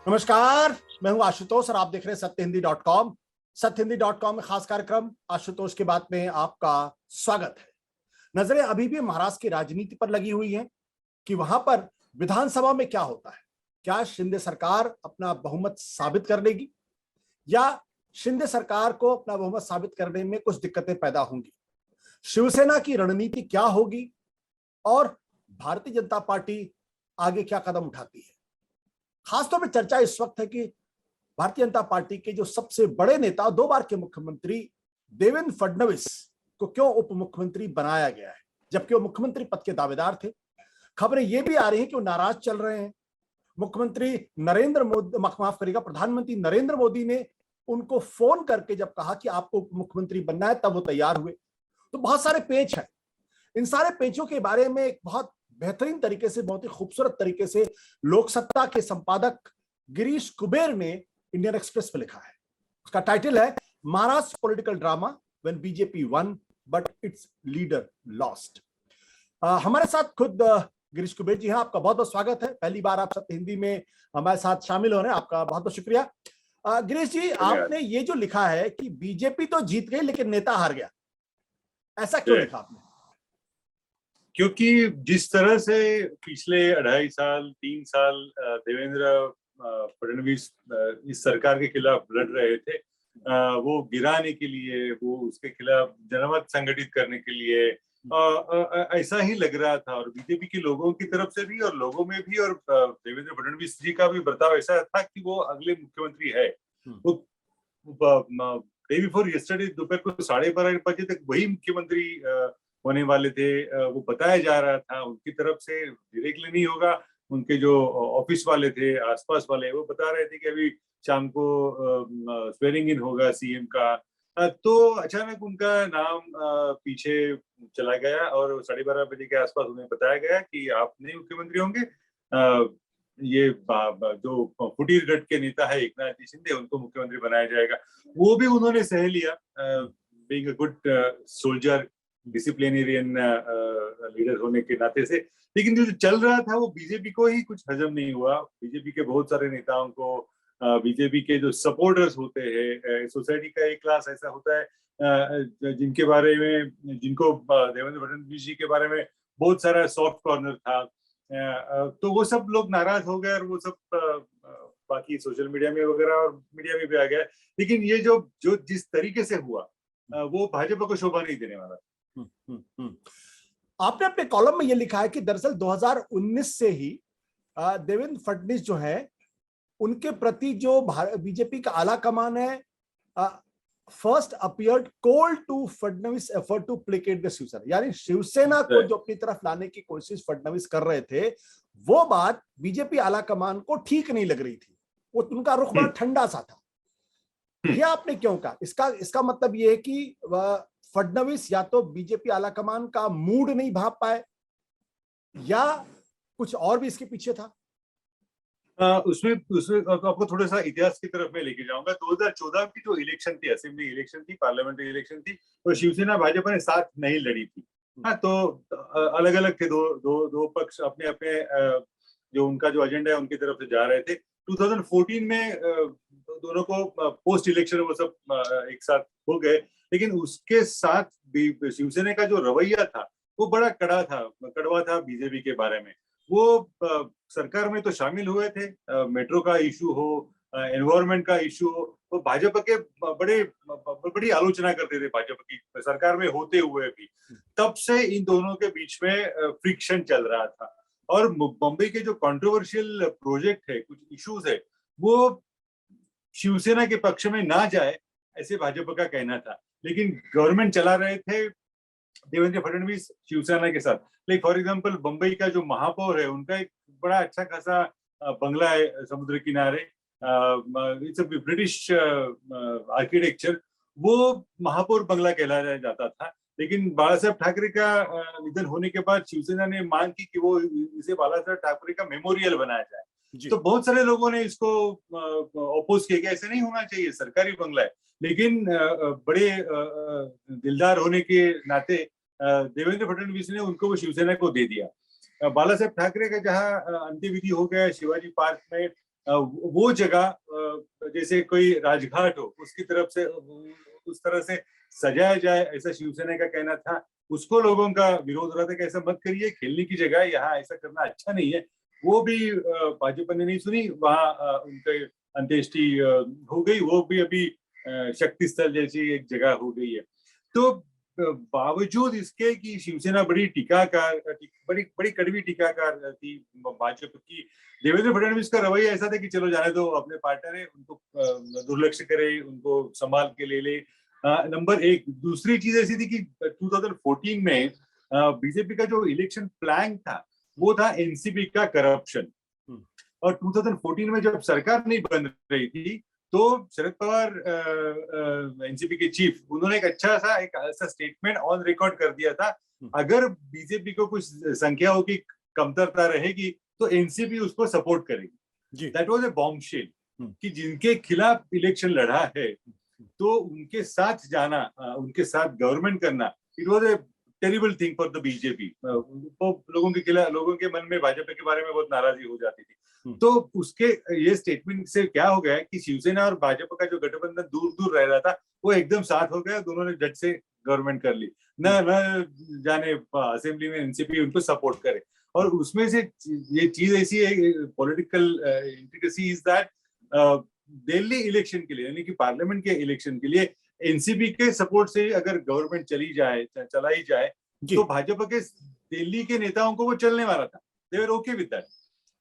नमस्कार, मैं हूं आशुतोष और आप देख रहे हैं सत्यहिंदी.com। सत्यहिंदी.com में खास कार्यक्रम आशुतोष की बात में आपका स्वागत है। नजरें अभी भी महाराष्ट्र की राजनीति पर लगी हुई हैं कि वहां पर विधानसभा में क्या होता है। क्या शिंदे सरकार अपना बहुमत साबित कर लेगी या शिंदे सरकार को अपना बहुमत साबित करने में कुछ दिक्कतें पैदा होंगी। शिवसेना की रणनीति क्या होगी और भारतीय जनता पार्टी आगे क्या कदम उठाती है। खासतौर पर चर्चा इस वक्त है कि भारतीय जनता पार्टी के जो सबसे बड़े नेता, 2 बार के मुख्यमंत्री देवेंद्र फडणवीस को क्यों उप मुख्यमंत्री बनाया गया है, जबकि वो मुख्यमंत्री पद के दावेदार थे। खबरें ये भी आ रही हैं कि वो नाराज चल रहे हैं। मुख्यमंत्री नरेंद्र मोदी, माफ करिएगा, प्रधानमंत्री नरेंद्र मोदी ने उनको फोन करके जब कहा कि आपको उप मुख्यमंत्री बनना है, तब वो तैयार हुए। तो बहुत सारे पेच हैं। इन सारे पेचों के बारे में एक बहुत बेहतरीन तरीके से, बहुत ही खूबसूरत तरीके से लोकसत्ता के संपादक गिरीश कुबेर ने इंडियन एक्सप्रेस पे लिखा है। उसका टाइटल है Maharashtra political drama when BJP one but it's leader lost. हमारे साथ खुद गिरीश कुबेर जी हैं। आपका बहुत बहुत स्वागत है। पहली बार आप सत्य हिंदी में हमारे साथ शामिल हो रहे हैं, आपका बहुत बहुत शुक्रिया। गिरीश जी, आपने ये जो लिखा है कि बीजेपी तो जीत गई लेकिन नेता हार गया, ऐसा क्यों लिखा आपने? क्योंकि जिस तरह से पिछले 2.5 साल 3 साल देवेंद्र फडणवीस इस सरकार के खिलाफ लड़ रहे थे, वो गिराने के लिए, वो उसके खिलाफ जनमत संगठित करने के लिए ऐसा ही लग रहा था। और बीजेपी के लोगों की तरफ से भी और लोगों में भी, और देवेंद्र फडणवीस जी का भी बर्ताव ऐसा था कि वो अगले मुख्यमंत्री है। वो डे बिफोर यस्टरडे दोपहर को 12:30 बजे तक वही मुख्यमंत्री होने वाले थे। वो बताया जा रहा था, उनकी तरफ से डायरेक्टली नहीं होगा। उनके जो ऑफिस वाले थे, आसपास वाले, वो बता रहे थे कि अभी शाम को स्वेरिंग इन होगा सीएम का। तो अचानक उनका नाम पीछे चला गया और 12:30 बजे के आसपास उन्हें बताया गया कि आप नए मुख्यमंत्री होंगे। ये जो फुटीरगढ़ के नेता है एकनाथ जी शिंदे, उनको मुख्यमंत्री बनाया जाएगा। वो भी उन्होंने सह लिया, being a good soldier, disciplinarian leader होने के नाते से। लेकिन जो चल रहा था वो बीजेपी को ही कुछ हजम नहीं हुआ। बीजेपी के बहुत सारे नेताओं को, बीजेपी के जो सपोर्टर्स होते हैं, सोसाइटी का एक क्लास ऐसा होता है जिनके बारे में, जिनको देवेंद्र फडणवीस जी के बारे में बहुत सारा सॉफ्ट कॉर्नर था, तो वो सब लोग नाराज हो गए और वो सब बाकी सोशल मीडिया में वगैरह और मीडिया में भी आ गया। लेकिन ये जो जिस तरीके से हुआ, वो भाजपा को शोभा नहीं देने वाला। आपने अपने कॉलम में यह लिखा है कि दरअसल 2019 से ही देवेंद्र फडणवीस जो है, उनके प्रति जो बीजेपी का आला कमान है, first appeared cold to Fadnavis effort to placate the Shiv Sena, यानी शिवसेना को जो अपनी तरफ लाने की कोशिश फडणवीस कर रहे थे, वो बात बीजेपी आला कमान को ठीक नहीं लग रही थी। वो उनका रुख बड़ा ठंडा सा था। ये आपने क्यों कहा? इसका मतलब ये है कि फडणवीस या तो बीजेपी आला कमान का मूड नहीं भाप पाए या कुछ और भी इसके पीछे था। उसमें आपको थोड़ा सा इतिहास की तरफ में लेके जाऊंगा। 2014 की जो इलेक्शन थी, असेंबली इलेक्शन थी, पार्लियामेंट्री इलेक्शन थी, तो शिवसेना भाजपा ने साथ नहीं लड़ी थी। तो अलग अलग थे, दो पक्ष अपने अपने जो उनका जो एजेंडा है उनकी तरफ से जा रहे थे। 2014 में दोनों को पोस्ट इलेक्शन वो सब एक साथ हो गए। लेकिन उसके साथ भी शिवसेना का जो रवैया था वो बड़ा कड़वा था बीजेपी के बारे में। वो सरकार में तो शामिल हुए थे, मेट्रो का इशू हो, एनवायरमेंट का इशू हो, तो भाजपा के बड़ी आलोचना करते थे भाजपा की सरकार में होते हुए भी। तब से इन दोनों के बीच में फ्रिक्शन चल रहा था। और बम्बई के जो कंट्रोवर्शियल प्रोजेक्ट है, कुछ इश्यूज है, वो शिवसेना के पक्ष में ना जाए, ऐसे भाजपा का कहना था। लेकिन गवर्नमेंट चला रहे थे देवेंद्र फडणवीस शिवसेना के साथ। लाइक फॉर एग्जांपल, बम्बई का जो महापौर है, उनका एक बड़ा अच्छा खासा बंगला है समुद्र किनारे, इट्स अ ब्रिटिश आर्किटेक्चर। वो महापौर बंगला कहलाया जाता था। लेकिन बाला साहब ठाकरे का निधन होने के बाद शिवसेना ने मांग की कि वो इसे बाला साहब ठाकरे का मेमोरियल बनाया जाए। तो बहुत सारे लोगों ने इसको अपोज किया कि ऐसे नहीं होना चाहिए, सरकारी बंगला है। लेकिन बड़े दिलदार होने के नाते देवेंद्र फडणवीस ने उनको वो शिवसेना को दे दिया। बाला साहब ठाकरे का जहाँ अंत्यविधि हो गया शिवाजी पार्क में, वो जगह जैसे कोई राजघाट हो उसकी तरफ से उस तरह से सजाया जाए, ऐसा शिवसेना का कहना था। उसको लोगों का विरोध हो रहा था कि ऐसा मत करिए, खेलने की जगह है, यहाँ ऐसा करना अच्छा नहीं है। वो भी भाजपा ने नहीं सुनी, वहाँ उनके अंत्येष्टि हो गई। वो भी अभी शक्ति स्थल जैसी एक जगह हो गई है। तो बावजूद इसके कि शिवसेना बड़ी टीकाकार, बड़ी बड़ी कड़वी टीकाकार थी भाजपा की, देवेंद्र फडणवीस का रवैया ऐसा था कि चलो जाने दो, अपने पार्टनर है, उनको दुर्लक्ष्य करे, उनको संभाल के ले ले। नंबर एक। दूसरी चीज ऐसी थी कि 2014 में बीजेपी का जो इलेक्शन प्लान था वो था एनसीपी का करप्शन। और 2014 में जब सरकार नहीं बन रही थी तो शरद पवार एनसीपी के चीफ, उन्होंने एक ऐसा स्टेटमेंट ऑन रिकॉर्ड कर दिया था, अगर बीजेपी को कुछ संख्याओं की कमतरता रहेगी तो एनसीपी उसको सपोर्ट करेगी। दैट वाज ए बॉम्बशेल कि जिनके खिलाफ इलेक्शन लड़ा है तो उनके साथ जाना, उनके साथ गवर्नमेंट करना, it was a terrible thing for the BJP. लोगों के मन में भाजपा के बारे में बहुत नाराजगी हो जाती थी। तो उसके ये स्टेटमेंट से क्या हो गया कि शिवसेना और भाजपा का जो गठबंधन दूर दूर रह रहा था वो एकदम साथ हो गया, दोनों ने झट से गवर्नमेंट कर ली। न जाने असेंबली में एनसीपी उनको सपोर्ट करे। और उसमें से ये चीज ऐसी है, political intricacy is that Delhi election के लिए, यानी कि पार्लियामेंट के इलेक्शन के लिए एनसीपी के सपोर्ट से अगर गवर्नमेंट चलाई जाए तो भाजपा के दिल्ली के नेताओं को वो चलने वाला था, दे वर ओके विद दैट।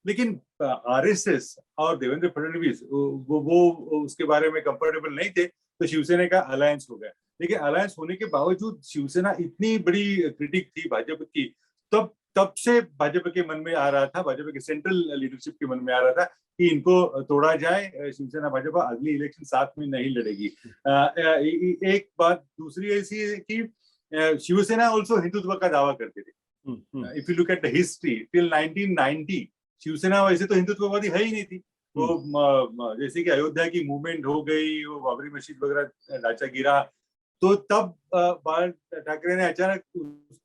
लेकिन आरएसएस और देवेंद्र फडणवीस वो उसके बारे में कंफर्टेबल नहीं थे, तो शिवसेना का अलायंस हो गया। लेकिन अलायंस होने के बावजूद शिवसेना इतनी बड़ी क्रिटिक थी भाजपा की, तब से भाजपा के मन में आ रहा था, भाजपा के सेंट्रल लीडरशिप के मन में आ रहा था कि इनको तोड़ा जाए, शिवसेना भाजपा अगली इलेक्शन साथ में नहीं लड़ेगी। एक बात दूसरी ऐसी है कि शिवसेना ऑल्सो हिंदुत्व का दावा करते थे। If you look at the history till 1990, Shiv Sena वैसे तो हिंदुत्ववादी है ही नहीं थी। वो जैसे कि अयोध्या की मूवमेंट हो गई, वो बाबरी मस्जिद वगैरह ढांचा गिरा, तो तब बाल ठाकरे ने अचानक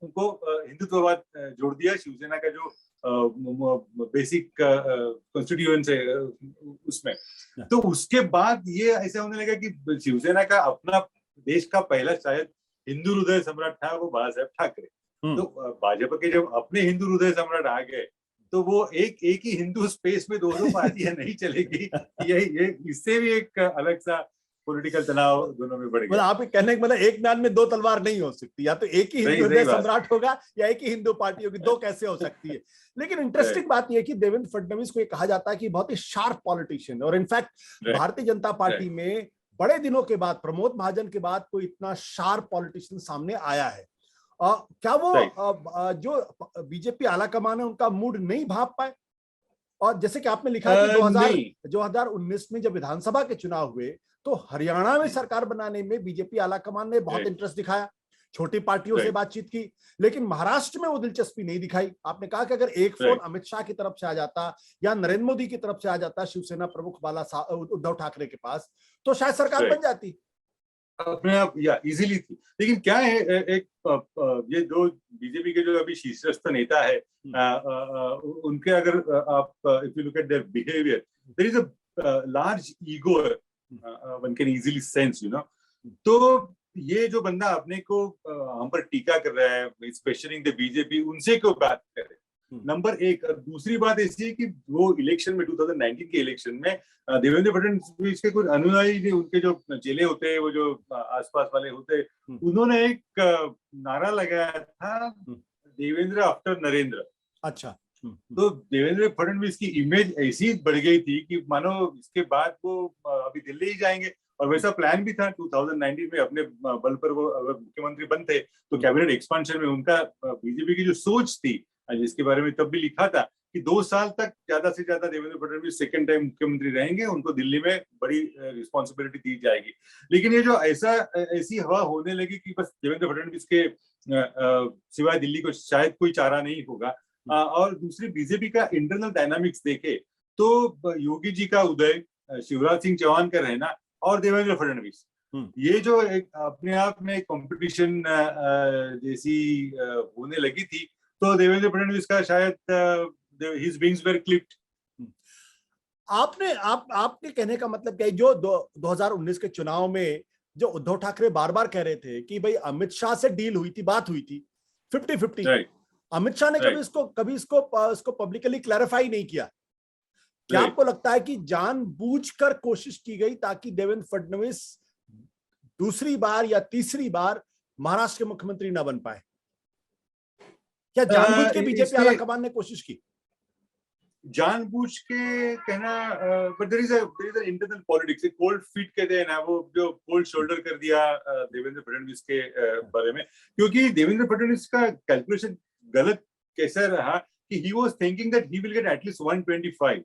उनको हिंदुत्ववाद जोड़ दिया। शिवसेना का जो बेसिक कॉन्स्टिट्यूएंस है उसमें, तो उसके बाद ये ऐसा होने लगा कि शिवसेना का अपना देश का पहला शायद हिंदू हृदय सम्राट था वो बाला साहेब ठाकरे। तो भाजपा के जब अपने हिंदू हृदय सम्राट आ गए तो वो एक ही हिंदू स्पेस में दो पार्टियां नहीं चलेगी। ये इससे भी एक अलग सा पॉलिटिकल तनाव दोनों में बढ़ गया। आप कहने का मतलब एक म्यान में दो तलवार नहीं हो सकती, या तो एक ही हिंदू हृदय सम्राट होगा या एक ही हिंदू पार्टी होगी, दो कैसे हो सकती है। लेकिन इंटरेस्टिंग बात यह है कि देवेंद्र फडणवीस को ये कहा जाता है कि बहुत ही शार्प पॉलिटिशियन, और इनफैक्ट भारतीय जनता पार्टी में बड़े दिनों के बाद, प्रमोद महाजन के बाद कोई इतना शार्प पॉलिटिशियन सामने आया है। क्या वो जो बीजेपी आलाकमान है उनका मूड नहीं भाप पाए? और जैसे कि आपने लिखा कि 2019 में जब विधानसभा के चुनाव हुए तो हरियाणा में सरकार बनाने में बीजेपी आलाकमान ने बहुत इंटरेस्ट दिखाया, छोटी पार्टियों से बातचीत की, लेकिन महाराष्ट्र में वो दिलचस्पी नहीं दिखाई। आपने कहा कि अगर एक फोन अमित शाह की तरफ से आ जाता या नरेंद्र मोदी की तरफ से आ जाता शिवसेना प्रमुख उद्धव ठाकरे के पास, तो शायद सरकार बन जाती अपने आप या इजीली थी। लेकिन क्या है, एक ये दो बीजेपी के जो अभी शीर्षस्थ नेता है, उनके अगर आप if you look at their behaviour, there is a large ego, one can easily sense, you know. तो ये जो बंदा अपने को हम पर टीका कर रहा है, स्पेशलिंग द बीजेपी, उनसे क्यों बात करे, नंबर एक। और दूसरी बात ऐसी है कि वो इलेक्शन में 2019 के इलेक्शन में देवेंद्र फडणवीस के कुछ अनुयायी, उनके जो चेले होते हैं, वो जो आसपास वाले होते, उन्होंने एक नारा लगाया था, देवेंद्र आफ्टर नरेंद्र। अच्छा। तो देवेंद्र फडणवीस की इमेज ऐसी बढ़ गई थी कि मानो इसके बाद वो अभी दिल्ली ही जाएंगे। और वैसा प्लान भी था 2019 में, अपने बल पर वो अगर मुख्यमंत्री बनते तो कैबिनेट एक्सपेंशन में उनका बीजेपी की जो सोच थी, जिसके बारे में तब भी लिखा था कि 2 साल तक ज्यादा से ज्यादा देवेंद्र फडणवीस सेकंड टाइम मुख्यमंत्री रहेंगे, उनको दिल्ली में बड़ी रिस्पॉन्सिबिलिटी दी जाएगी। लेकिन ये जो ऐसी हवा होने लगी कि बस देवेंद्र फडणवीस के सिवाय दिल्ली को शायद कोई चारा नहीं होगा। और दूसरी बीजेपी का इंटरनल डायनामिक्स देखे तो योगी जी का उदय, शिवराज सिंह चौहान का रहना और देवेंद्र फडणवीस, ये जो एक अपने आप में कंपटीशन जैसी होने लगी थी, तो देवेंद्र फडणवीस का शायद हिज विंग्स वर क्लिप्ड। आपके कहने का मतलब क्या है? जो 2019 के चुनाव में जो उद्धव ठाकरे बार बार कह रहे थे कि भाई अमित शाह से डील हुई थी, बात हुई थी 50-50, अमित शाह ने कभी इसको पब्लिकली क्लैरिफाई नहीं किया। क्या आपको लगता है कि जानबूझकर कोशिश की गई ताकि देवेंद्र फडणवीस दूसरी बार या तीसरी बार महाराष्ट्र के मुख्यमंत्री न बन पाए? क्या जानबूझ के बीजेपी आलाकमान ने कोशिश की? जानबूझ के कहना, but there is a internal politics, cold feet कहते हैं ना, वो जो कोल्ड शोल्डर कर दिया देवेंद्र फडणवीस के बारे में, क्योंकि देवेंद्र फडणवीस का कैलकुलेशन गलत कैसा रहा कि he was thinking that he will get at least 125,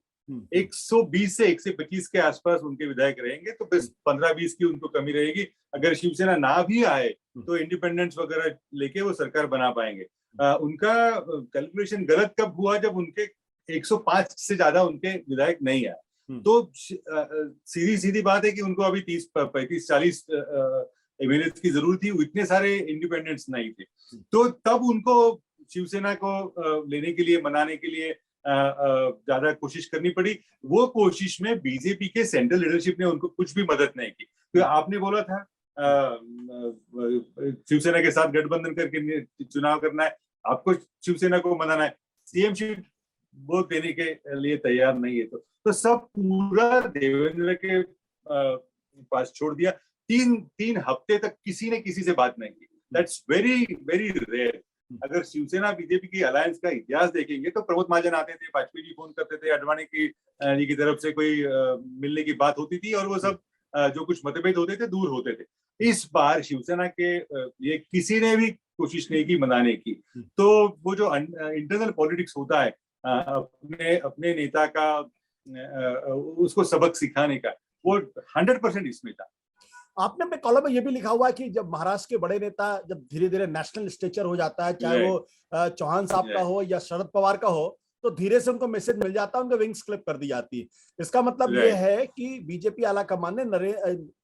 120 से 125 के आसपास उनके विधायक रहेंगे, तो बस 15-20 की उनको कमी रहेगी। अगर शिवसेना ना भी आए तो इंडिपेंडेंस वगैरह लेके वो सरकार बना पाएंगे। उनका कैलकुलेशन गलत कब हुआ? जब उनके 105 से ज्यादा उनके विधायक नहीं आए। तो सीधी सीधी बात है कि उनको अभी 30-35-40 एमएलए की जरूरत थी, इतने सारे इंडिपेंडेंट्स नहीं थे। तो तब उनको शिवसेना को लेने के लिए, मनाने के लिए ज्यादा कोशिश करनी पड़ी। वो कोशिश में बीजेपी के सेंट्रल लीडरशिप ने उनको कुछ भी मदद नहीं की। तो आपने बोला था शिवसेना के साथ गठबंधन करके चुनाव करना है, आपको शिवसेना को मनाना है, सीएम सीट वो देने के लिए तैयार नहीं है, तो सब पूरा देवेंद्र के पास छोड़ दिया। तीन हफ्ते तक किसी ने किसी से बात नहीं की। That's very very rare. अगर शिवसेना बीजेपी की अलायंस का इतिहास देखेंगे तो प्रमोद महाजन आते थे, वाजपेयी जी फोन करते थे, अडवाणी की तरफ से कोई मिलने की बात होती थी और वो सब जो कुछ मतभेद होते थे दूर होते थे। इस बार शिवसेना के ये किसी ने भी कोशिश नहीं की मनाने की। तो वो जो इंटरनल पॉलिटिक्स होता है अपने नेता का उसको सबक सिखाने का, वो 100% इसमें था। आपने अपने कॉलम में ये भी लिखा हुआ है कि जब महाराष्ट्र के बड़े नेता जब धीरे धीरे नेशनल स्टेचर हो जाता है, चाहे वो चौहान साहब का हो या शरद पवार का हो, तो धीरे से उनको मैसेज मिल जाता है, उनके विंग्स क्लिप कर दी जाती है। इसका मतलब ये है कि बीजेपी आलाकमान ने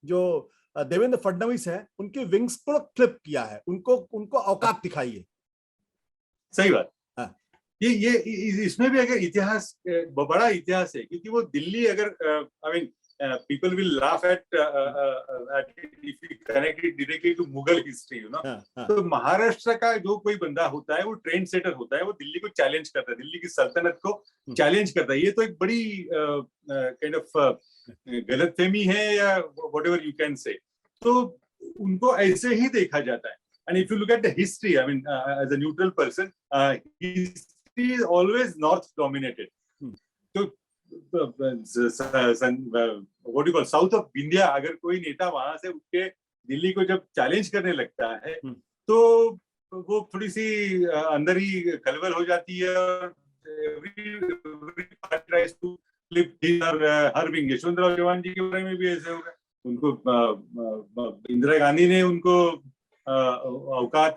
जो देवेंद्र फडणवीस है उनकी विंग्स को क्लिप किया है, उनको औकात दिखाई है। सही बात। ये इसमें भी अगर इतिहास, बड़ा इतिहास है, क्योंकि वो दिल्ली, अगर I mean people will laugh at if you connect it directly to Mughal history, you know. तो महाराष्ट्र का जो कोई बंदा होता है वो ट्रेंड सेटर होता है, वो दिल्ली को चैलेंज करता है, दिल्ली की सल्तनत को चैलेंज करता है। ये तो एक बड़ी काइंड ऑफ गलतफहमी है या व्हाटएवर यू कैन से। तो उनको ऐसे ही देखा जाता है। And if you look at the history, I mean as a neutral person, history is always north dominated. तो what you call south of India, अगर कोई नेता वहां से उठ के दिल्ली को जब चैलेंज करने लगता है तो वो थोड़ी सी अंदर ही खलबल हो जाती है। हर विंग, यशवंतराव चौहान जी के बारे में भी ऐसे होगा, उनको इंदिरा गांधी ने उनको औकात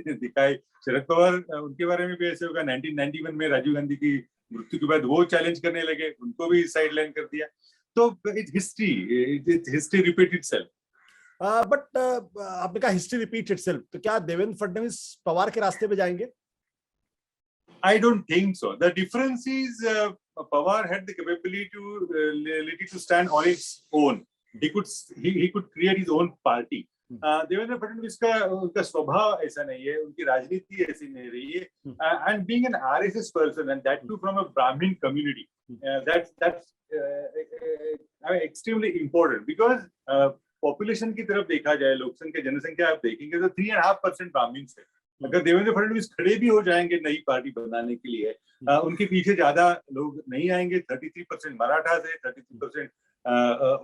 दिखाई, शरद पवार उनके बारे में भी ऐसे होगा। 1991 में राजीव गांधी की मृत्यु के बाद वो चैलेंज करने लगे, उनको भी साइडलाइन कर दिया। तो हिस्ट्री रिपीट इटसेल्फ। बट आपने कहा हिस्ट्री रिपीट इटसेल्फ, तो क्या देवेंद्र फडणवीस पवार के रास्ते पे जाएंगे? I don't think so. The difference is Pawar had the capability to stand on its own. He could create his own party. Devendra Fadnavis का उनका स्वभाव ऐसा नहीं है, उनकी राजनीति ऐसी नहीं रही है। And being an RSS person, and that too from a Brahmin community, that's extremely important, because population की तरफ देखा जाए, लोकसंख्या जनसंख्या आप देखेंगे तो 3.5% ब्राह्मण है। अगर देवेंद्र फडणवीस खड़े भी हो जाएंगे नई पार्टी बनाने के लिए, उनके पीछे ज्यादा लोग नहीं आएंगे। 33% मराठा है, 33%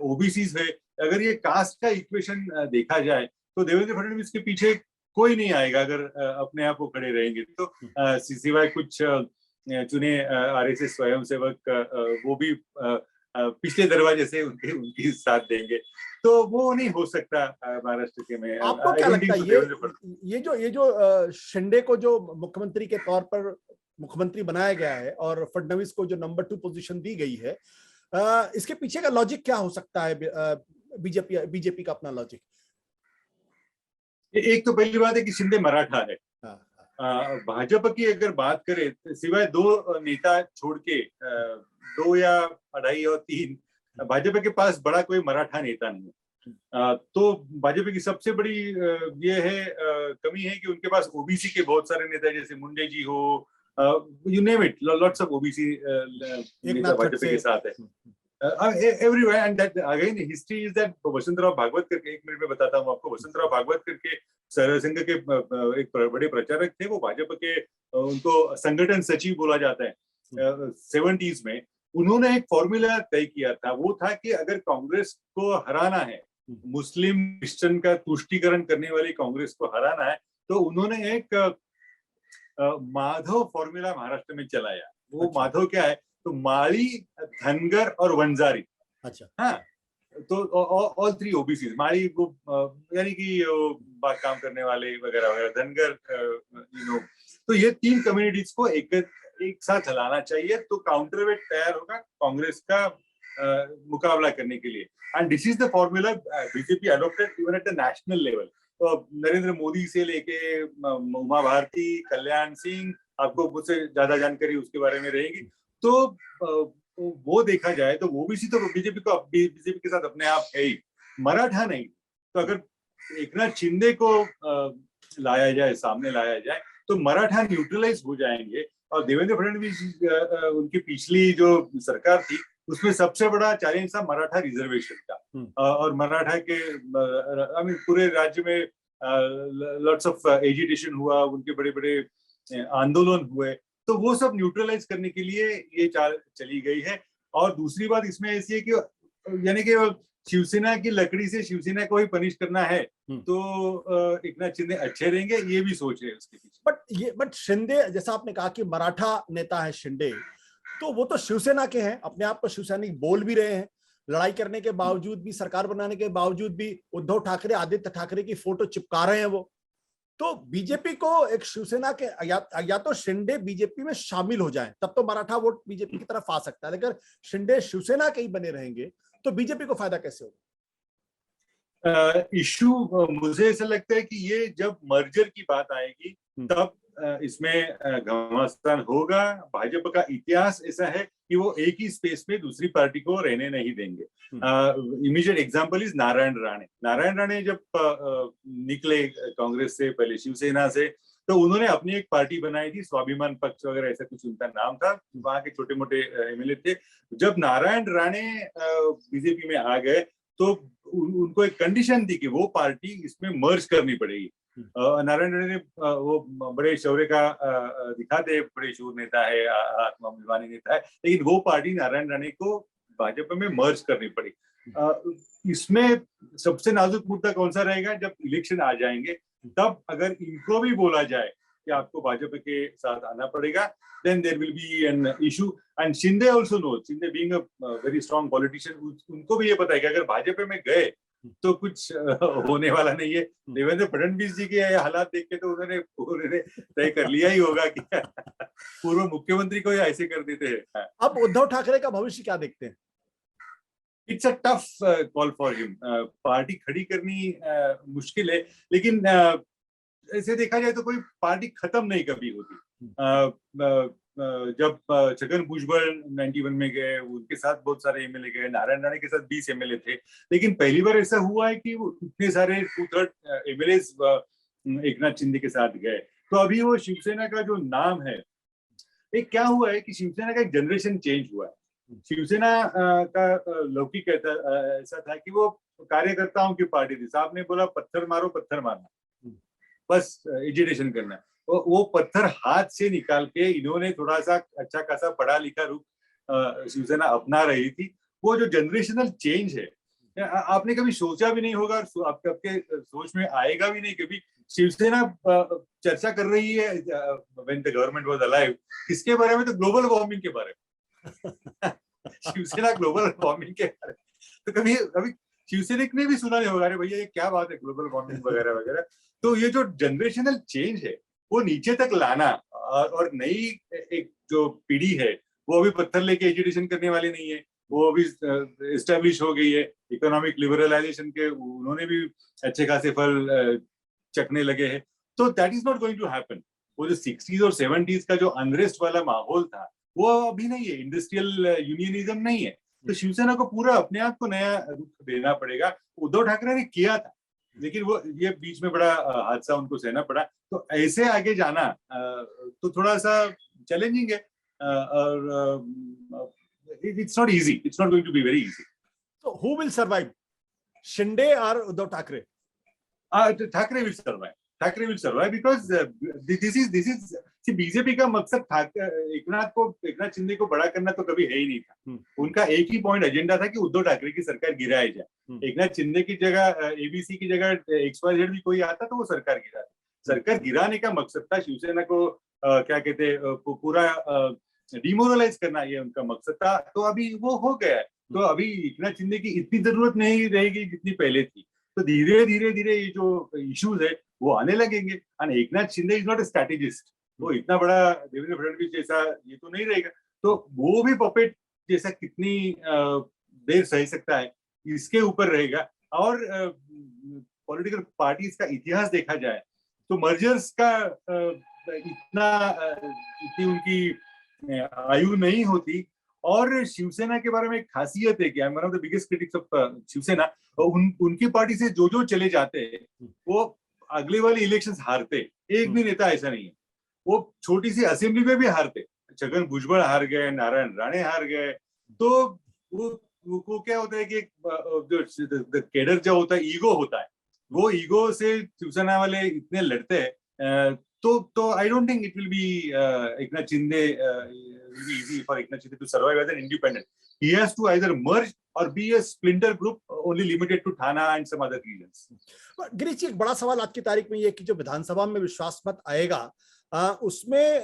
ओबीसी है। अगर ये कास्ट का इक्वेशन देखा जाए तो देवेंद्र फडणवीस के पीछे कोई नहीं आएगा अगर अपने आप वो खड़े रहेंगे। तो सिवाय कुछ चुने आरएसएस स्वयंसेवक, वो भी पिछले दरवाजे से उनकी साथ देंगे, तो वो नहीं हो सकता महाराष्ट्र के में। आपको क्या लगता है ये जो शिंदे को जो मुख्यमंत्री के तौर पर मुख्यमंत्री बनाया गया है और फडणवीस को जो नंबर 2 पोजीशन दी गई है, इसके पीछे का लॉजिक क्या हो सकता है? बीजेपी का अपना लॉजिक। एक तो पहली बात है कि शिंदे मराठा है, भाजपा की अगर बात करें तो सिवाय 2 नेता छोड़ के 2 या 2.5 और 3 भाजपा के पास बड़ा कोई मराठा नेता नहीं है। तो भाजपा की सबसे बड़ी ये है कमी है कि उनके पास ओबीसी के बहुत सारे नेता जैसे मुंडे जी हो, you name it, lots of OBC नेता भाजपा के साथ है everywhere, and that again history is that Vasantrao Bhagavat करके, 1 मिनट में बताता हूँ आपको, वसंतराव भागवत करके सरसंघ के एक बड़े प्रचारक थे, वो भाजपा के, उनको संगठन सचिव बोला जाता है 70s में। उन्होंने एक फॉर्मूला तय किया था, वो था कि अगर कांग्रेस को हराना है, मुस्लिम क्रिश्चियन का तुष्टीकरण करने वाली कांग्रेस को हराना है, तो उन्होंने एक माधव फॉर्मूला महाराष्ट्र में चलाया। वो माधव क्या है, तो माली, धनगर और वंजारी। अच्छा, हाँ, तो ऑल 3 ओबीसी, माली को यानी कि बात काम करने वाले वगैरह वगैरह, धनगर, तो ये 3 कम्युनिटीज को एक साथ लाना चाहिए, तो काउंटरवेट तैयार होगा कांग्रेस का मुकाबला करने के लिए। And this is the formula BJP adopted even at the national level. तो नरेंद्र मोदी से लेके उमा भारती, कल्याण सिंह, आपको मुझसे ज्यादा जानकारी उसके बारे में रहेगी। तो वो देखा जाए तो ओबीसी तो बीजेपी के साथ अपने आप है ही, मराठा नहीं। तो अगर एकनाथ शिंदे को लाया जाए, सामने लाया जाए, तो मराठा न्यूट्रलाइज हो जाएंगे। और देवेंद्र फडणवीस उनकी पिछली जो सरकार थी, उसमें सबसे बड़ा चैलेंज था मराठा रिजर्वेशन का। और मराठा के पूरे राज्य में लॉट्स ऑफ एजिटेशन हुआ, उनके बड़े बड़े आंदोलन हुए, तो वो सब न्यूट्रलाइज करने के लिए ये चाल चली गई है। और दूसरी बात इसमें ऐसी है कि यानी कि शिवसेना की लकड़ी से शिवसेना को ही पनिश करना है, तो एकनाथ शिंदे अच्छे रहेंगे, ये भी सोच है उसके पीछे। बट शिंदे, जैसा आपने कहा कि मराठा नेता है शिंदे, तो वो तो शिवसेना के हैं, अपने आप को शिवसैनिक बोल भी रहे हैं। लड़ाई करने के बावजूद भी, सरकार बनाने के बावजूद भी उद्धव ठाकरे, आदित्य ठाकरे की फोटो चिपका रहे हैं वो। तो बीजेपी को एक शिवसेना के या तो शिंदे बीजेपी में शामिल हो जाए, तब तो मराठा वोट बीजेपी की तरफ आ सकता है। लेकिन शिंदे शिवसेना के ही बने रहेंगे तो बीजेपी को फायदा कैसे होगा? इशू मुझे ऐसा लगता है कि ये जब मर्जर की बात आएगी तब इसमें घमासान होगा। भाजपा का इतिहास ऐसा है कि वो एक ही स्पेस में दूसरी पार्टी को रहने नहीं देंगे। Immediate example is Narayan Rane. Narayan Rane जब निकले कांग्रेस से, पहले शिवसेना से, तो उन्होंने अपनी एक पार्टी बनाई थी, स्वाभिमान पक्ष वगैरह ऐसा कुछ उनका नाम था। वहां के छोटे मोटे एमएलए थे। जब नारायण राणे बीजेपी में आ गए तो उनको एक कंडीशन थी कि वो पार्टी इसमें मर्ज करनी पड़ेगी। नारायण राणे वो बड़े शौर्य का दिखाते, बड़े शूर नेता है, आत्माभिमानी नेता है, लेकिन वो पार्टी नारायण राणे को भाजपा में मर्ज करनी पड़ी। इसमें सबसे नाजुक मुद्दा कौन सा रहेगा? जब इलेक्शन आ जाएंगे तब अगर इनको भी बोला जाए कि आपको भाजपा के साथ आना पड़ेगा, then there will be an issue. And Shinde also knows, Shinde being a very strong politician, उनको भी ये पता है कि अगर भाजपा में गए तो कुछ होने वाला नहीं है। देवेंद्र फडणवीस जी के हालात देख के तो उन्होंने तय कर लिया ही होगा कि पूर्व मुख्यमंत्री को ऐसे कर देते हैं। अब उद्धव ठाकरे का भविष्य क्या देखते हैं? It's a tough call for him. Party खड़ी करनी मुश्किल है, लेकिन ऐसे देखा जाए तो कोई पार्टी खत्म नहीं कभी होती। जब छगन भुजबल 91 में गए, उनके साथ बहुत सारे एमएलए गए, नारायण राणे के साथ 20 एमएलए थे, लेकिन पहली बार ऐसा हुआ है कि इतने सारे 2/3 एमएलए एकनाथ शिंदे के साथ गए। तो अभी वो शिवसेना का जो नाम है, एक क्या हुआ है कि शिवसेना का एक जनरेशन चेंज हुआ है। शिवसेना का लौकिक ऐसा था कि वो कार्यकर्ताओं की पार्टी थी। साहब ने बोला पत्थर मारो, पत्थर मारना, बस एजिटेशन करना। वो पत्थर हाथ से निकाल के इन्होंने थोड़ा सा अच्छा खासा पढ़ा लिखा रूप शिवसेना अपना रही थी। वो जो जनरेशनल चेंज है, आपने कभी सोचा भी नहीं होगा, आपके सोच में आएगा भी नहीं कभी। शिवसेना चर्चा कर रही है when the government was alive, किसके बारे में? तो ग्लोबल वार्मिंग के बारे में। शिवसेना ग्लोबल वार्मिंग के बारे में तो कभी शिवसैनिक ने भी सुना नहीं होगा, अरे भैया ये क्या बात है ग्लोबल वार्मिंग वगैरह वगैरह। तो ये जो जनरेशनल चेंज है वो नीचे तक लाना, और नई एक जो पीढ़ी है वो अभी पत्थर लेके एजुकेशन करने वाली नहीं है, वो अभी एस्टेब्लिश हो गई है। इकोनॉमिक लिबरलाइजेशन के उन्होंने भी अच्छे खासे फल चखने लगे हैं। तो that is not going to happen. वो जो 60s और 70s का जो अनरेस्ट वाला माहौल था वो अभी नहीं है, इंडस्ट्रियल यूनियनिज्म नहीं है। तो शिवसेना को पूरा अपने आप को नया रूप देना पड़ेगा। उद्धव ठाकरे ने किया था, लेकिन वो ये बीच में बड़ा हादसा उनको सहना पड़ा। तो ऐसे आगे जाना तो थोड़ा सा चैलेंजिंग है, और it's not easy. It's not going to be very easy. So who will survive? Shinde or Uddhav Thackeray? Thackeray will survive. Thackeray will survive because this is see, BJP का मकसद एकनाथ शिंदे को बड़ा करना तो कभी है ही नहीं था। उनका एक ही पॉइंट एजेंडा था कि उद्धव ठाकरे की सरकार गिराई जाए। एकनाथ शिंदे की जगह, एबीसी की जगह XYZ भी कोई आता तो वो सरकार गिरा। सरकार गिराने का मकसद था शिवसेना को क्या कहते हैं, पूरा डिमोरलाइज करना, ये उनका मकसद था। तो अभी वो हो गया है। तो अभी एकनाथ शिंदे की इतनी जरूरत नहीं रहेगी जितनी पहले थी। तो धीरे धीरे ये जो इश्यूज है वो आने लगेंगे। And Eknath Shinde is not a strategist. वो इतना बड़ा देवेंद्र फडणवीस जैसा ये तो नहीं रहेगा। तो वो भी पपेट जैसा कितनी देर सह सकता है, इसके ऊपर रहेगा। और पॉलिटिकल पार्टीज का इतिहास देखा जाए तो मर्जर्स का इतनी उनकी आयु नहीं होती। और शिवसेना के बारे में एक खासियत है कि I am one of the biggest critics of Shiv Sena. उनकी पार्टी से जो चले जाते हैं वो अगले वाले इलेक्शंस हारते। एक भी नेता ऐसा नहीं है। वो छोटी सी असेंबली में भी हारते। छगन भुजबल हार गए, नारायण राणे हार गए। तो वो क्या होता है कि जो केडर जो होता है, ईगो होता है, वो ईगो से शिवसेना वाले इतने लड़ते हैं। तो I don't think it will be Eknath Shinde will be easy for Eknath Shinde to survive as an independent. He has to either merge or be a splinter group only limited to Thana and some other regions. Girish ji, एक बड़ा सवाल आज की तारीख में ये कि जो विधानसभा में विश्वास मत आएगा उसमें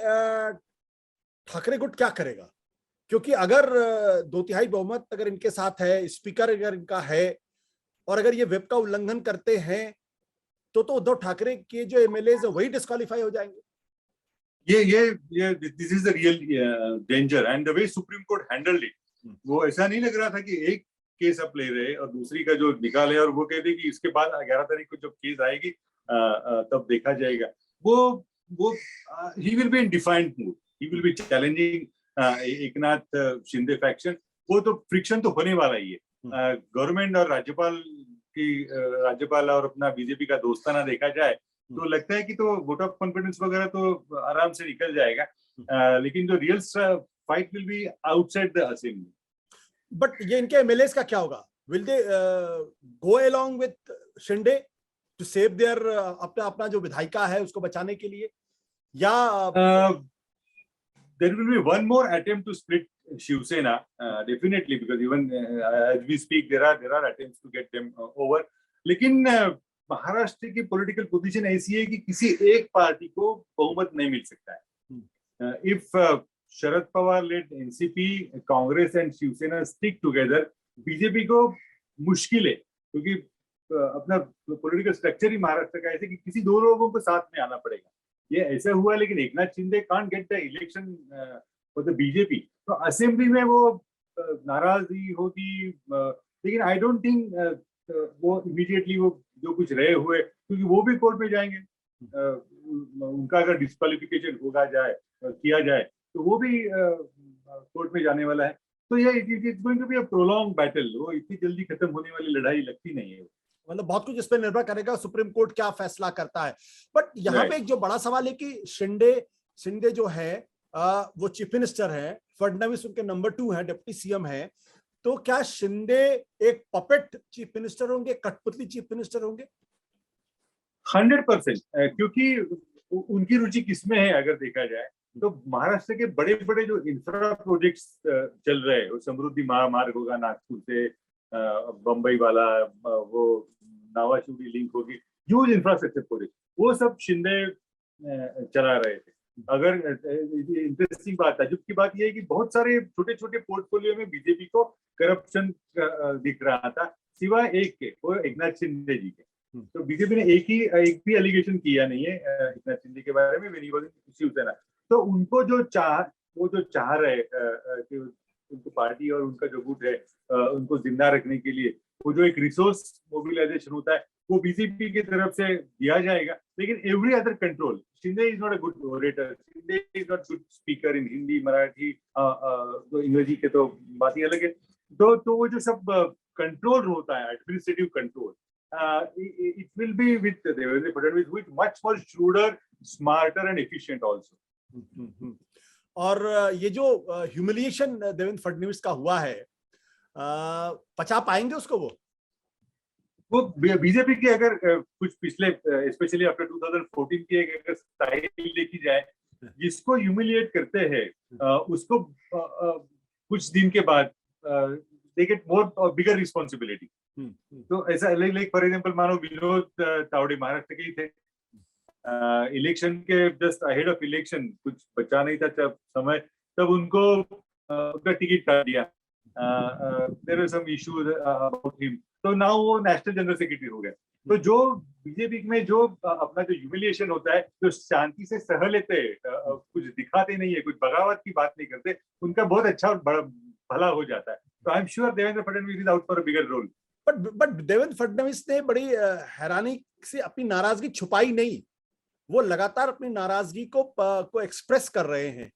ठाकरे गुट क्या करेगा? क्योंकि अगर 2/3 बहुमत अगर इनके साथ है, स्पीकर अगर इनका है, और अगर ये व्हिप का उल्लंघन करते हैं तो उद्धव ठाकरे के जो एमएलए वही डिस्क्वालीफाई हो जाएंगे। This is the real danger and the way supreme court handled it. वो ऐसा नहीं लग रहा था कि एक केस अब ले रहे और दूसरी का जो निकाले और वो कहते कि इसके बाद 11 तारीख को जब केस आएगी तब देखा जाएगा। वो he will be in defined mood. He will be challenging Eknath Shinde faction. वो तो फ्रिक्शन तो होने वाला ही है। गवर्नमेंट और राज्यपाल और अपना बीजेपी का दोस्ताना देखा जाए तो लगता है कि तो वोट ऑफ कॉन्फिडेंस वगैरह तो आराम से निकल जाएगा। लेकिन जो real fight will be outside the assembly. But ये इनके एमएलएस का क्या होगा? Will they go along with Shinde to save their अपना जो विधायिका है उसको बचाने के लिए, या there will be one more attempt to split Shivsena, definitely, because even as we speak there are attempts to get them over. लेकिन महाराष्ट्र की पॉलिटिकल पोजीशन ऐसी है कि किसी एक पार्टी को बहुमत नहीं मिल सकता है। If Sharad Pawar led NCP, Congress and Shiv Sena stick together, BJP को मुश्किल है, क्योंकि अपना पॉलिटिकल स्ट्रक्चर ही महाराष्ट्र का ऐसे कि किसी दो लोगों को साथ में आना पड़ेगा। ये ऐसा हुआ, लेकिन Eknath Shinde can't get the election for the BJP. तो असेंबली में वो नाराजगी होगी, लेकिन आई डोंट थिंक वो इमीडिएटली वो जो कुछ रहे हुए, क्योंकि वो भी कोर्ट में जाएंगे। उनका अगर डिस्क्वालिफिकेशन किया जाए तो वो भी कोर्ट में जाने वाला है। तो ये it's going to be a prolong battle. वो इतनी जल्दी खत्म होने वाली लड़ाई लगती नहीं है। मतलब बहुत कुछ इस पर निर्भर करेगा सुप्रीम कोर्ट क्या फैसला करता है। बट यहाँ पे एक जो बड़ा सवाल है कि शिंदे जो है वो चीफ मिनिस्टर है, फडणवीस उनके नंबर 2 है, डिप्टी सीएम है। तो क्या शिंदे एक पपेट चीफ मिनिस्टर होंगे, कठपुतली चीफ मिनिस्टर होंगे? 100%, क्योंकि उनकी रुचि किसमें है अगर देखा जाए तो महाराष्ट्र के बड़े बड़े जो इंफ्रा प्रोजेक्ट्स चल रहे हैं, समृद्धि महामार्ग होगा नागपुर से बंबई वाला, वो नावाचूड़ी लिंक होगी, ह्यूज इंफ्रास्ट्रक्चर प्रोजेक्ट, वो सब शिंदे चला रहे थे। अगर इंटरेस्टिंग बात, ताजुब की बात यह है कि बहुत सारे छोटे छोटे पोर्टफोलियो में बीजेपी को करप्शन दिख रहा था, सिवाय एक के, वो एकनाथ शिंदे जी के। तो बीजेपी ने एक भी एलिगेशन किया नहीं है एकनाथ शिंदे के बारे में when he was in Shiv Sena. तो उनको जो चाह रहे कि उनको पार्टी और उनका जो गुट है उनको जिंदा रखने के लिए वो जो एक रिसोर्स मोबिलाइजेशन होता है वो बीजेपी की तरफ से दिया जाएगा, लेकिन every other control, Shinde is not a good orator, Shinde is not good speaker in Hindi, Marathi, तो अंग्रेजी के तो बात ही अलग है। तो वो जो सब कंट्रोल होता है, administrative control, it will be with Devendra Fadnavis, who is much more shrewder, smarter and efficient also. और ये जो ह्यूमिलिएशन देवेंद्र फडणवीस का हुआ है, पचा पाएंगे उसको? वो बीजेपी के अगर कुछ पिछले स्पेशली आफ्टर 2014 की अगर स्टाइल देखी जाए, जिसको ह्यूमिलिएट करते हैं उसको कुछ दिन के बाद they get more bigger responsibility. तो ऐसा लाइक फॉर एग्जांपल मानो विनोद तावड़े महाराष्ट्र के ही थे, इलेक्शन के जस्ट अहेड ऑफ इलेक्शन, कुछ बचा नहीं था जब समय, तब उनको उनका टिकट काट दिया, there are some issues about him, तो नाउ वो नेशनल जनरल सेक्रेटरी हो गए। तो जो बीजेपी में जो अपना जो ह्यूमिलिएशन होता है, जो शांति से सह लेते, कुछ दिखाते नहीं है, कुछ बगावत की बात नहीं करते, उनका बहुत अच्छा भला हो जाता है। तो I am sure Devendra Fadnavis is out for a bigger role. But Devendra Fadnavis ने बड़ी हैरानी से अपनी नाराजगी छुपाई नहीं, वो लगातार अपनी नाराजगी को एक्सप्रेस कर रहे हैं,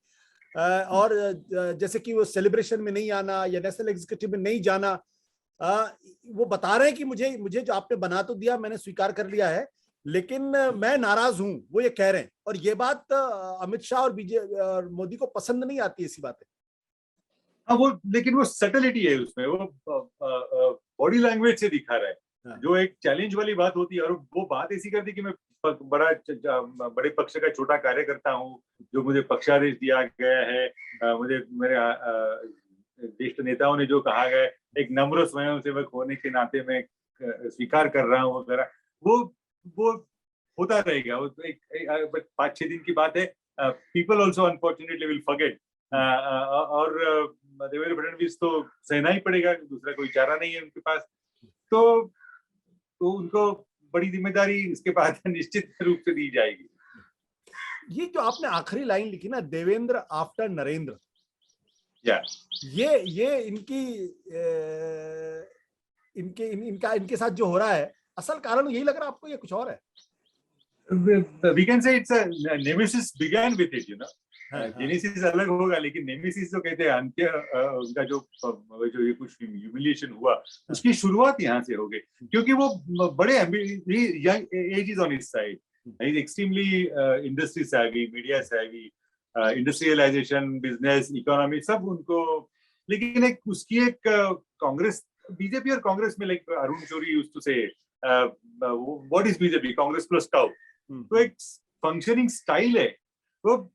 और जैसे कि वो सेलिब्रेशन में नहीं आना या नेशनल एग्जीक्यूटिव में नहीं जाना, वो बता रहे हैं कि मुझे जो आपने बना तो दिया, मैंने स्वीकार कर लिया है, लेकिन मैं नाराज हूं, वो ये कह रहे हैं। और ये बात अमित शाह और मोदी को पसंद नहीं आती ऐसी बातें। हाँ, वो लेकिन वो सटलिटी है उसमें, वो बॉडी लैंग्वेज से दिखा रहा है। हाँ। जो एक चैलेंज वाली बात होती है, और वो बात ऐसी करती है कि मैं बड़े पक्ष का छोटा कार्यकर्ता हूँ, जो मुझे पक्षादेश दिया गया है, मुझे मेरे ज्येष्ठ नेताओं ने जो कहा गया, एक नम्र स्वयंसेवक होने के नाते मैं स्वीकार कर रहा हूँ वगैरह, वो होता रहेगा। वो एक 5-6 दिन की बात है। People also unfortunately will forget, और देवेंद्र फडणवीस तो सहना ही पड़ेगा, दूसरा कोई चारा नहीं है उनके पास। तो उनको बड़ी जिम्मेदारी इसके बाद निश्चित रूप से दी जाएगी। ये जो आपने आखिरी लाइन लिखी ना, देवेंद्र आफ्टर नरेंद्र, ये इनके साथ जो हो रहा है, असल कारण यही लग रहा है आपको या कुछ और है? We can say it's a nemesis began with it, you know. Genesis अलग होगा, लेकिन नेमेसिस जो कहते हैं अंत्य, उनका जो ये कुछ ह्यूमिलिएशन हुआ, उसकी शुरुआत यहाँ से हो गई, क्योंकि वो बड़े young age is on his side, he is extremely industry savvy, media savvy, industrialisation, business, economy सब उनको। लेकिन एक उसकी एक कांग्रेस, बीजेपी और कांग्रेस में, like Arun Shourie used to say, what is BJP, Congress plus cow. तो एक फंक्शनिंग स्टाइल है, वो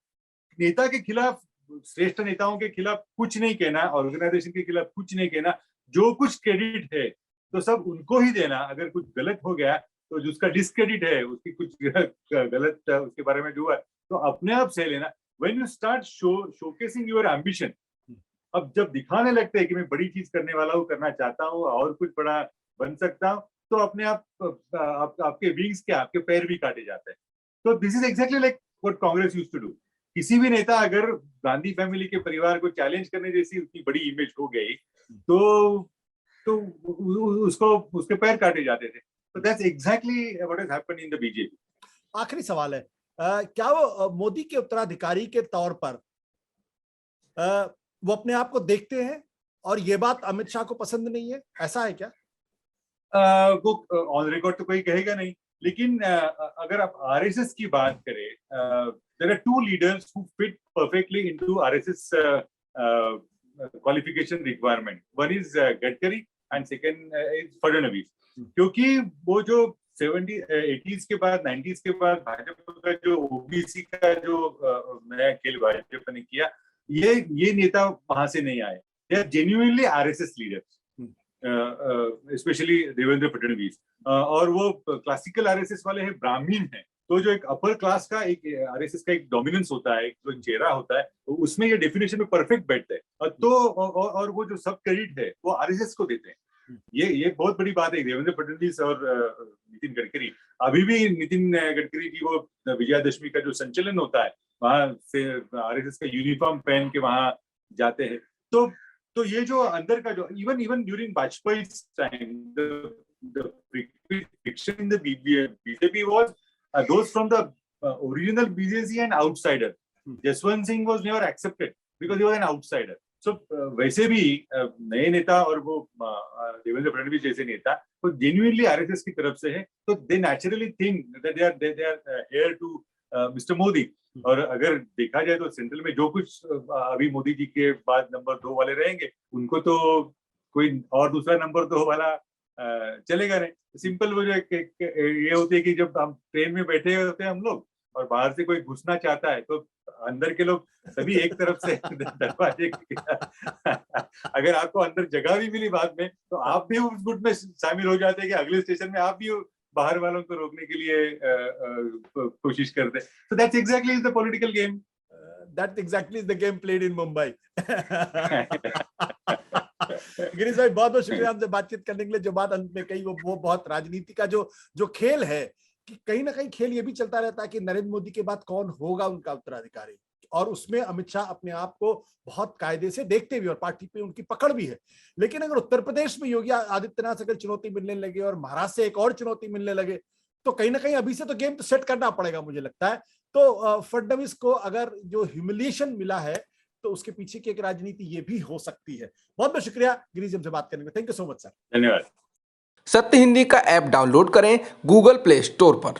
नेता के खिलाफ, श्रेष्ठ नेताओं के खिलाफ कुछ नहीं कहना, ऑर्गेनाइजेशन के खिलाफ कुछ नहीं कहना, जो कुछ क्रेडिट है तो सब उनको ही देना। अगर कुछ गलत हो गया तो जिसका डिस्क्रेडिट है, उसकी कुछ गलत उसके बारे में जो हुआ तो अपने आप सह लेना। When you start showcasing your ambition, अब जब दिखाने लगते हैं कि मैं बड़ी चीज करने वाला हूँ, करना चाहता हूँ और कुछ बड़ा बन सकता हूँ, तो अपने आप आपके विंग्स के, आपके पैर भी काटे जाते हैं। तो this is exactly like what Congress used to do. किसी भी नेता अगर गांधी फैमिली के परिवार को चैलेंज करने जैसी उतनी बड़ी इमेज हो गई, तो उसको उसके पैर काटे जाते थे। तो that's exactly what has happened in the BJP. आखिरी सवाल है, क्या वो मोदी के उत्तराधिकारी के तौर पर वो अपने आप को देखते हैं और ये बात अमित शाह को पसंद नहीं है, ऐसा है क्या? वो ऑन रिकॉर्ड तो कोई कहेगा नहीं, लेकिन अगर आप आरएसएस की बात करें, there are two leaders who fit perfectly into RSS qualification requirement. One is Gadkari and second is Fadnavis. क्योंकि वो जो 80s के बाद 90s के बाद भाजपा का जो ओबीसी का जो नया खेल भाजपा ने किया, ये नेता वहां से नहीं आए। They are genuinely RSS leaders, specially Devendra Fadnavis, और वो क्लासिकल आरएसएस वाले हैं, ब्राह्मीण हैं। तो जो एक अपर क्लास का एक आरएसएस का एक डोमिनेंस होता है, एक जो चेहरा होता है, तो उसमें ये डेफिनेशन में परफेक्ट बैठते हैं। तो और वो जो सब क्रेडिट है वो आरएसएस को देते हैं। ये बहुत बड़ी बात है। देवेंद्र फडणवीस और नितिन गडकरी, अभी भी नितिन गडकरी की वो विजयादशमी का जो संचलन होता है, वहां से आरएसएस का यूनिफॉर्म पहन के वहां जाते हैं। तो ये जो अंदर का जो even during Vajpayee time, the in the BJP was those from the original BJC and outsider. Jaswant Singh was never accepted because he was an outsider. So वैसे भी नए नेता और वो देवेंद्र फडणवीस जैसे नेता वो genuinely RSS की तरफ से है, तो they naturally think that they are here to Mr. Modi. और अगर देखा जाए तो सेंट्रल में जो कुछ अभी मोदी जी के बाद नंबर 2 वाले रहेंगे, उनको तो कोई और दूसरा नंबर 2 वाला चलेगा नहीं। सिंपल वो जो ये होती है कि जब हम ट्रेन में बैठे होते हैं हम लोग और बाहर से कोई घुसना चाहता है, तो अंदर के लोग सभी एक तरफ से दरवाजे अगर आपको अंदर जगह भी मिली बाद में, तो आप भी उस गुट में शामिल हो जाते हैं कि अगले स्टेशन में आप भी बाहर वालों को रोकने के लिए कोशिश करते हैं। So that's exactly the political game. That exactly is the game played in Mumbai. Girish भाई बहुत बहुत शुक्रिया हमसे बातचीत करने के लिए। जो बात अंत में कही वो बहुत राजनीति का जो खेल है कि कहीं ना कहीं खेल ये भी चलता रहता है कि नरेंद्र मोदी के बाद कौन होगा उनका उत्तराधिकारी, और उसमें अमित शाह अपने आप को बहुत कायदे से देखते भी और पार्टी पे उनकी पकड़ भी है। लेकिन अगर उत्तर प्रदेश में योगी आदित्यनाथ से अगर चुनौती मिलने लगे और महाराष्ट्र से एक और चुनौती मिलने लगे, तो कहीं ना कहीं अभी से तो गेम तो सेट करना पड़ेगा मुझे लगता है। तो फडणवीस को अगर जो ह्यूमिलिएशन मिला है तो उसके पीछे की एक राजनीति ये भी हो सकती है। बहुत बहुत शुक्रिया गिरीश हमसे बात करने में। Thank you so much sir. धन्यवाद। सत्य हिंदी का ऐप डाउनलोड करें गूगल प्ले स्टोर पर।